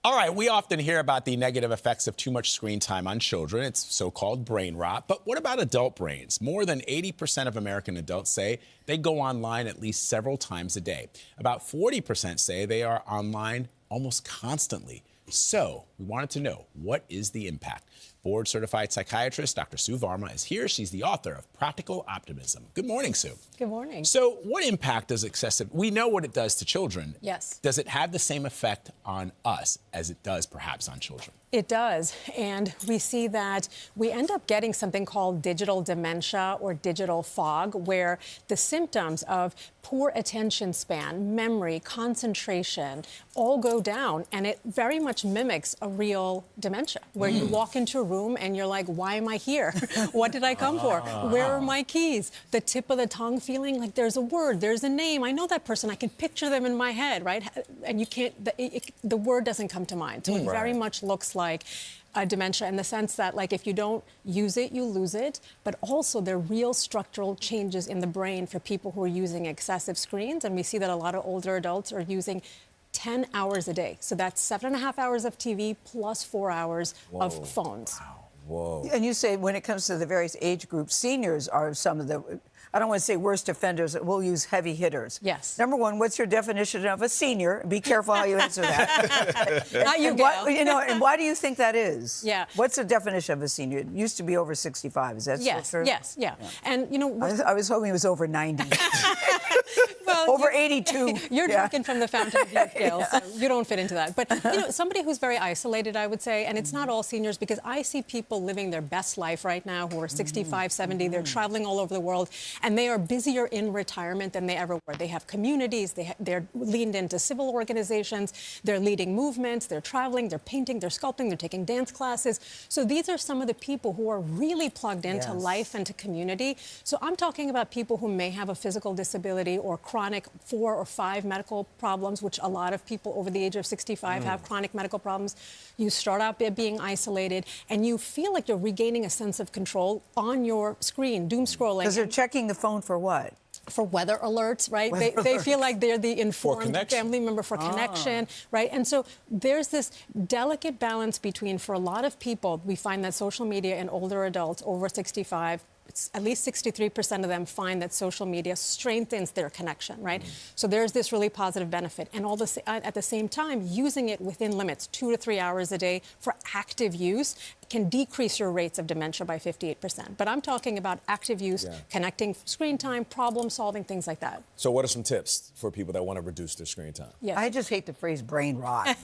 All right, we often hear about the negative effects of too much screen time on children. It's so-called brain rot. But what about adult brains? More than 80% of American adults say they go online at least several times a day. About 40% say they are online almost constantly. So we wanted to know, what is the impact? Board-certified psychiatrist Dr. Sue Varma is here. She's the author of Practical Optimism. Good morning, Sue. Good morning. So what impact does excessive... We know what it does to children. Yes. Does it have the same effect on us as it does perhaps on children? It does, and we see that we end up getting something called digital dementia or digital fog, where the symptoms of poor attention span, memory, concentration all go down, and it very much mimics a real dementia, where you walk into a room and you're like, why am I here? What did I come for? Where are my keys? The tip of the tongue feeling like there's a word, there's a name. I know that person. I can picture them in my head, right? And you can't, the word doesn't come to mind. So it very much looks like a dementia in the sense that, like, if you don't use it, you lose it. But also, there are real structural changes in the brain for people who are using excessive screens. And we see that a lot of older adults are using 10 hours a day. So that's 7.5 hours of TV plus 4 hours of phones. Wow. Whoa. And you say when it comes to the various age groups, seniors are some of the, I don't want to say worst offenders, we'll use heavy hitters. Yes. Number one, what's your definition of a senior? Be careful how you answer that. Not you, Gayle. And why do you think that is? Yeah. What's the definition of a senior? It used to be over 65. Is that still true? Yes, yeah. And, you know... I was hoping it was over 90. Well, over 82. You're drinking from the fountain of youth, Gayle, so you don't fit into that. But, you know, somebody who's very isolated, I would say, and it's not all seniors, because I see people living their best life right now who are 65, 70. They're traveling all over the world, and they are busier in retirement than they ever were. They have communities. They're leaned into civil organizations. They're leading movements. They're traveling. They're painting. They're sculpting. They're taking dance classes. So these are some of the people who are really plugged into life and to community. So I'm talking about people who may have a physical disability or chronic 4 or 5 medical problems, which a lot of people over the age of 65 have chronic medical problems. You start out by being isolated, and you feel like you're regaining a sense of control on your screen, doom scrolling. Because they're checking the phone for what? For weather alerts, right? They feel like they're the informed family member for connection, right? And so there's this delicate balance between, for a lot of people, we find that social media in older adults over 65, at least 63% of them find that social media strengthens their connection, right? So there's this really positive benefit. And at the same time, using it within limits, 2 to 3 hours a day for active use, can decrease your rates of dementia by 58%. But I'm talking about active use, connecting screen time, problem solving, things like that. So what are some tips for people that want to reduce their screen time? Yes. I just hate the phrase brain rot.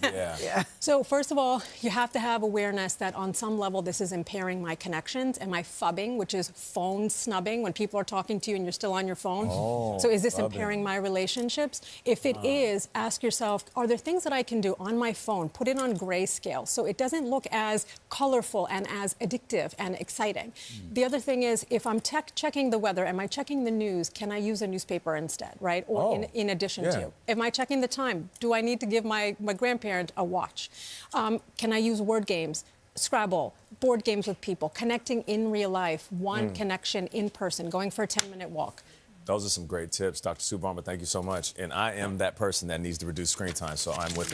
So first of all, you have to have awareness that on some level this is impairing my connections and my phubbing, which is phone snubbing, when people are talking to you and you're still on your phone. So is this impairing my relationships? If it is, ask yourself, are there things that I can do on my phone? Put it on grayscale so it doesn't look as colorful and as addictive and exciting. The other thing is, if I'm checking the weather, am I checking the news? Can I use a newspaper instead, right? Or in addition to. Am I checking the time? Do I need to give my grandparent a watch? Can I use word games? Scrabble, board games with people, connecting in real life, one connection in person, going for a 10-minute walk. Those are some great tips. Dr. Sue Varma, thank you so much. And I am that person that needs to reduce screen time, so I'm with